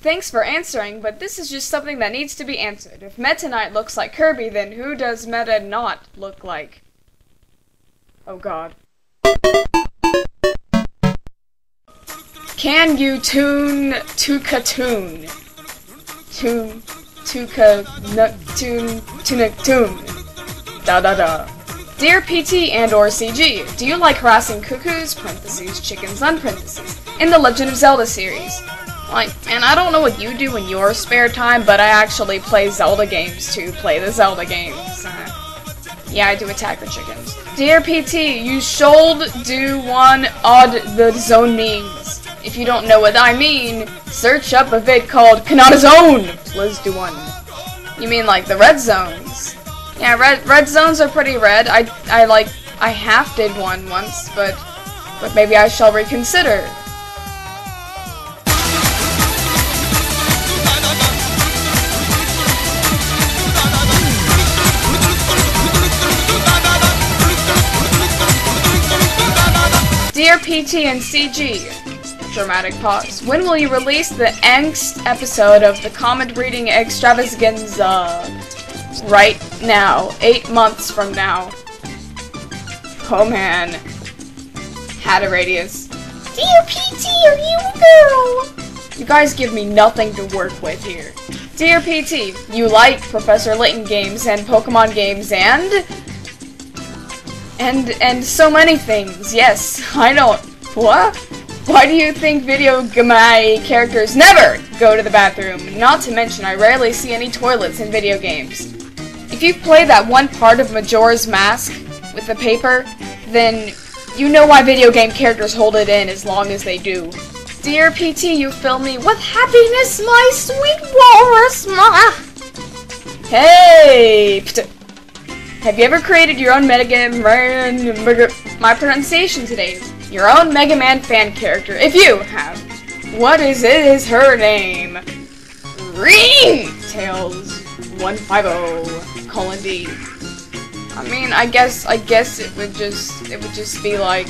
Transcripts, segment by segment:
Thanks for answering, but this is just something that needs to be answered. If Meta Knight looks like Kirby, then who does Meta not look like? Oh god. Can you tune Tuka-tune? Tune. Da da da. Dear PT and or CG, do you like harassing cuckoos, parentheses, chickens, unparentheses, in the Legend of Zelda series? Like, man, I don't know what you do in your spare time, but I actually play Zelda games to play the Zelda games. Yeah, I do attack the chickens. Dear PT, you should do one odd the zonings. If you don't know what I mean, search up a vid called Kanata Zone. Let's do one. You mean like the red zones? Yeah, red zones are pretty red. I half did one once, but maybe I shall reconsider. Dear PT and CG, dramatic pause. When will you release the angst episode of the comment reading extravaganza? Right now. 8 months from now. Oh man. Had a radius. Dear PT, are you a girl? You guys give me nothing to work with here. Dear PT, you like Professor Layton games and Pokemon games and so many things. Yes, I don't. What? Why do you think video game characters never go to the bathroom? Not to mention, I rarely see any toilets in video games. If you've played that one part of Majora's Mask with the paper, then you know why video game characters hold it in as long as they do. Dear PT, you fill me with happiness, my sweet walrus. Hey! Have you ever created your own my pronunciation today? Your own Mega Man fan character? If you have, what is her name? Ringtails150:D. I mean, I guess it would just be like,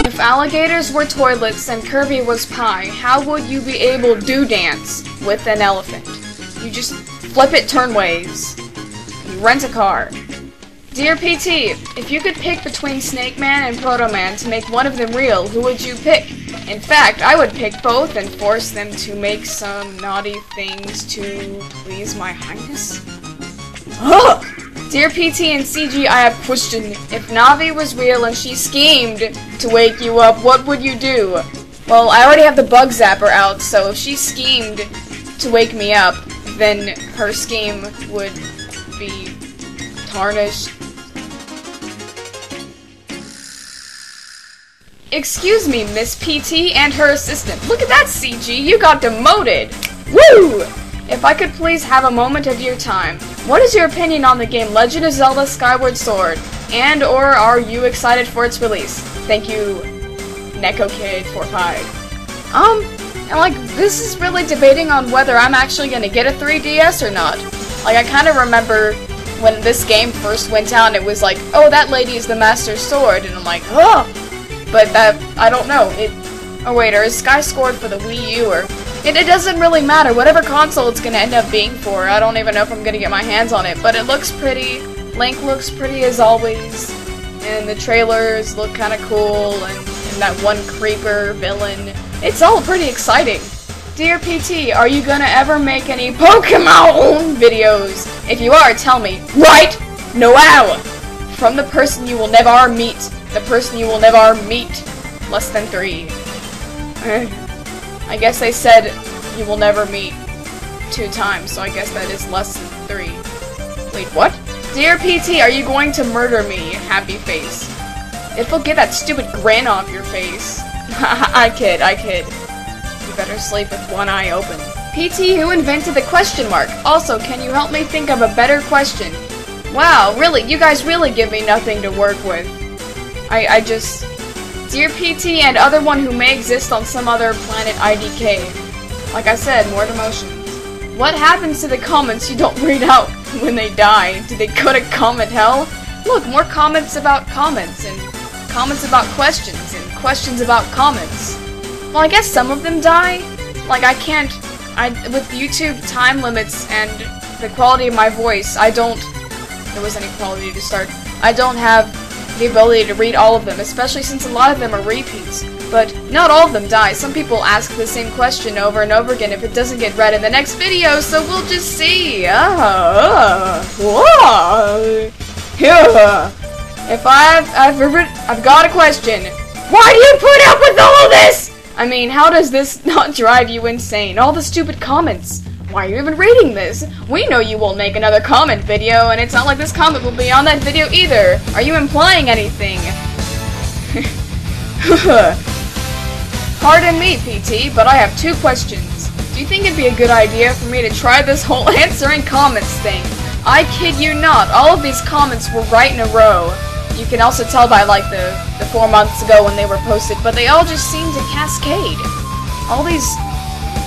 if alligators were toilets and Kirby was pie, how would you be able to dance with an elephant? You just flip it turn ways. You rent a car. Dear PT, if you could pick between Snake Man and Proto Man to make one of them real, who would you pick? In fact, I would pick both and force them to make some naughty things to please my highness. Ugh! Dear PT and CG, I have a question. If Navi was real and she schemed to wake you up, what would you do? Well, I already have the bug zapper out, so if she schemed to wake me up, then her scheme would be tarnished. Excuse me, Miss PT and her assistant. Look at that, CG, you got demoted! Woo! If I could please have a moment of your time, what is your opinion on the game Legend of Zelda Skyward Sword? And or are you excited for its release? Thank you, NekoKid45. And like, this is really debating on whether I'm actually gonna get a 3DS or not. Like, I kinda remember when this game first went out, it was like, oh, that lady is the Master Sword, and I'm like, oh! But that, I don't know, oh wait, or is Sky scored for the Wii U, or... It doesn't really matter, whatever console it's gonna end up being for. I don't even know if I'm gonna get my hands on it, but it looks pretty. Link looks pretty as always, and the trailers look kinda cool, and that one creeper villain. It's all pretty exciting. Dear PT, are you gonna ever make any Pokemon videos? If you are, tell me. Right now! From the person you will never meet. The person you will never meet. Less than 3. I guess they said you will never meet 2 times, so I guess that is less than 3. Wait, what? Dear PT, are you going to murder me? Happy face. If we'll get that stupid grin off your face. I kid. You better sleep with one eye open. PT, who invented the question mark? Also, can you help me think of a better question? Wow, really, you guys really give me nothing to work with. I just... Dear PT and other one who may exist on some other planet IDK. Like I said, more demotions. What happens to the comments you don't read out when they die? Do they go to comment hell? Look, more comments about comments, and comments about questions, and questions about comments. Well, I guess some of them die. Like, with YouTube time limits and the quality of my voice, there was any quality to start, I don't have the ability to read all of them, especially since a lot of them are repeats. But not all of them die. Some people ask the same question over and over again if it doesn't get read in the next video, so we'll just see. If I've got a question. Why do you put up with all of this? I mean, how does this not drive you insane? All the stupid comments. Why are you even reading this? We know you won't make another comment video, and it's not like this comment will be on that video either. Are you implying anything? Pardon me, PT, but I have 2 questions. Do you think it'd be a good idea for me to try this whole answering comments thing? I kid you not, all of these comments were right in a row. You can also tell by, like, the 4 months ago when they were posted, but they all just seem to cascade. All these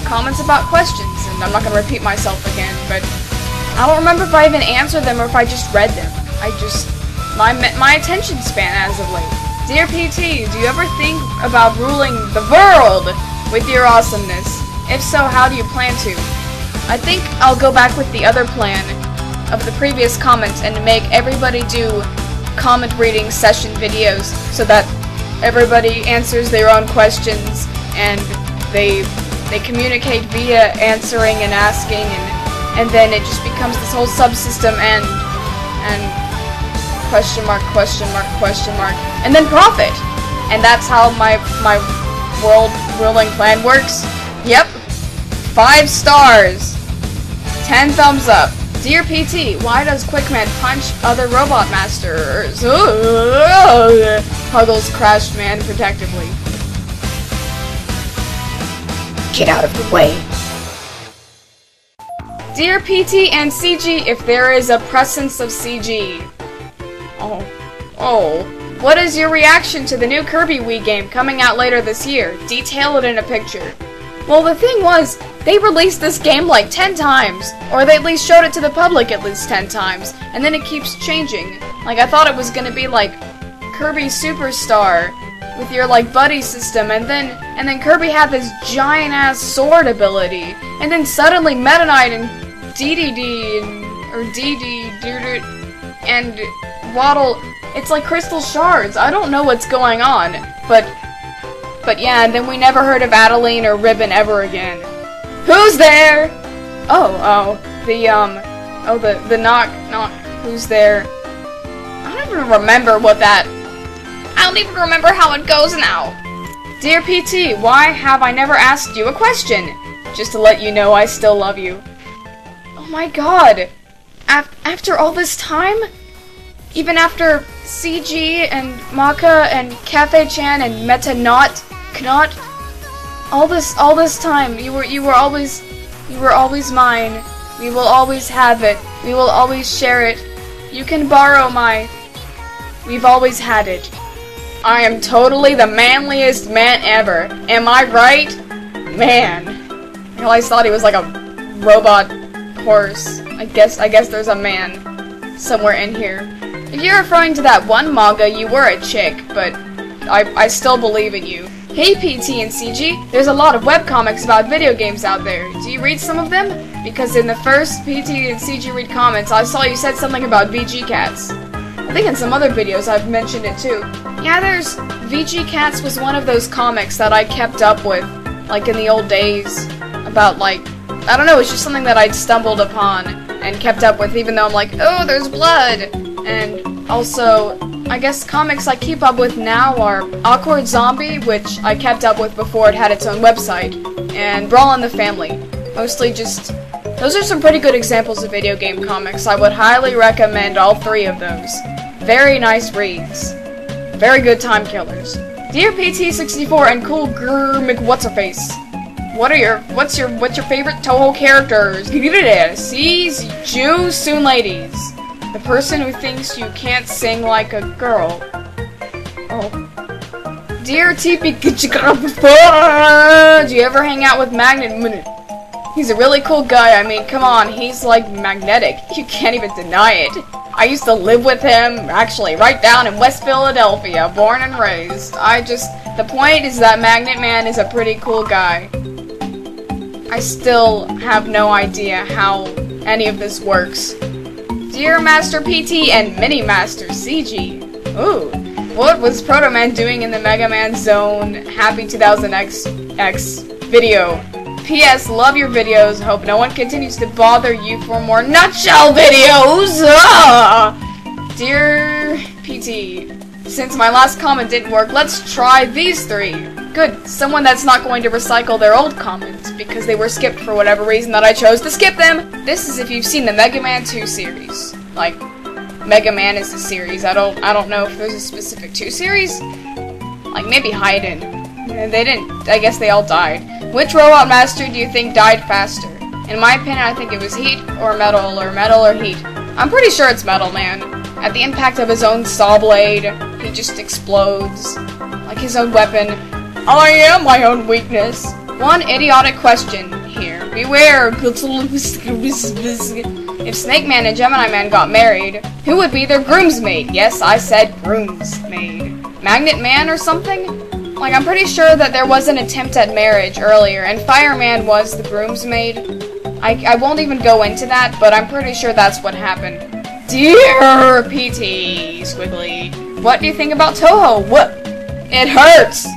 comments about questions, and I'm not going to repeat myself again, but I don't remember if I even answered them or if I just read them. My attention span as of late. Dear PT, do you ever think about ruling the world with your awesomeness? If so, how do you plan to? I think I'll go back with the other plan of the previous comments and make everybody do comment reading session videos so that everybody answers their own questions and they communicate via answering and asking, and then it just becomes this whole subsystem and question mark, and then profit. And that's how my world ruling plan works. Yep. 5 stars. 10 thumbs up. Dear PT, why does Quickman punch other robot masters? Huggles Crash Man protectively. Get out of the way. Dear PT and CG, if there is a presence of CG. Oh. What is your reaction to the new Kirby Wii game coming out later this year? Detail it in a picture. Well, the thing was, they released this game like 10 times, or they at least showed it to the public at least 10 times, and then it keeps changing. Like, I thought it was gonna be like Kirby Superstar with your like buddy system, and then Kirby had this giant ass sword ability, and then suddenly Meta Knight and DDD and Waddle, it's like crystal shards. I don't know what's going on, but yeah, and then we never heard of Adeline or Ribbon ever again. Who's there? The knock, who's there? I don't even remember I don't even remember how it goes now. Dear PT, why have I never asked you a question? Just to let you know I still love you. Oh my god. After all this time? Even after CG and Maka and Cafe-chan and Meta Knot, all this time, you were always mine. We will always have it. We will always share it. You can borrow we've always had it. I am totally the manliest man ever. Am I right? Man. I always thought he was like a robot horse. I guess there's a man somewhere in here. If you're referring to that one manga, you were a chick, but I still believe in you. Hey PT and CG, there's a lot of webcomics about video games out there. Do you read some of them? Because in the first PT and CG read comments, I saw you said something about VG Cats. I think in some other videos I've mentioned it too. Yeah, VG Cats was one of those comics that I kept up with, like in the old days, about like, I don't know, it's just something that I'd stumbled upon and kept up with, even though I'm like, oh, there's blood! And also, I guess comics I keep up with now are Awkward Zombie, which I kept up with before it had its own website, and Brawl in the Family. Mostly just, those are some pretty good examples of video game comics. I would highly recommend all 3 of those. Very nice reads. Very good time killers. Dear PT64 and Cool Grr McWhat's-a-face. What's your favorite Toho characters? C's, Jews, soon ladies. The person who thinks you can't sing like a girl. Oh. Dear TP, do you ever hang out with Magnet? He's a really cool guy. I mean, come on, he's like magnetic. You can't even deny it. I used to live with him, actually, right down in West Philadelphia, born and raised. The point is that Magnet Man is a pretty cool guy. I still have no idea how any of this works. Dear Master PT and Mini Master CG. Ooh. What was Proto Man doing in the Mega Man Zone Happy 2000X video? P.S. Love your videos. Hope no one continues to bother you for more nutshell videos. Ah! Dear PT, since my last comment didn't work, let's try these 3. Good. Someone that's not going to recycle their old comments because they were skipped for whatever reason that I chose to skip them. This is if you've seen the Mega Man 2 series. Like, Mega Man is the series. I don't know if there's a specific 2 series. Like maybe Haydn. They didn't. I guess they all died. Which Robot Master do you think died faster? In my opinion, I think it was Heat or Metal or Heat. I'm pretty sure it's Metal Man. At the impact of his own saw blade, he just explodes like his own weapon. I am my own weakness. One idiotic question here. Beware. If Snake Man and Gemini Man got married, who would be their groomsmaid? Yes, I said groomsmaid. Magnet Man or something? Like, I'm pretty sure that there was an attempt at marriage earlier, and Fireman was the groomsmaid. I won't even go into that, but I'm pretty sure that's what happened. Dear PT, Squiggly, what do you think about Toho? What? It hurts!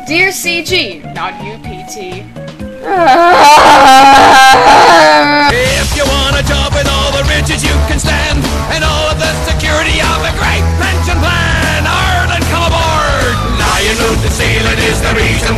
Dear CG, not you, PT. If you want a job with all the riches you can stand, and all of the security of a great pension plan, Ireland, come aboard! Now you know the ceiling is the reason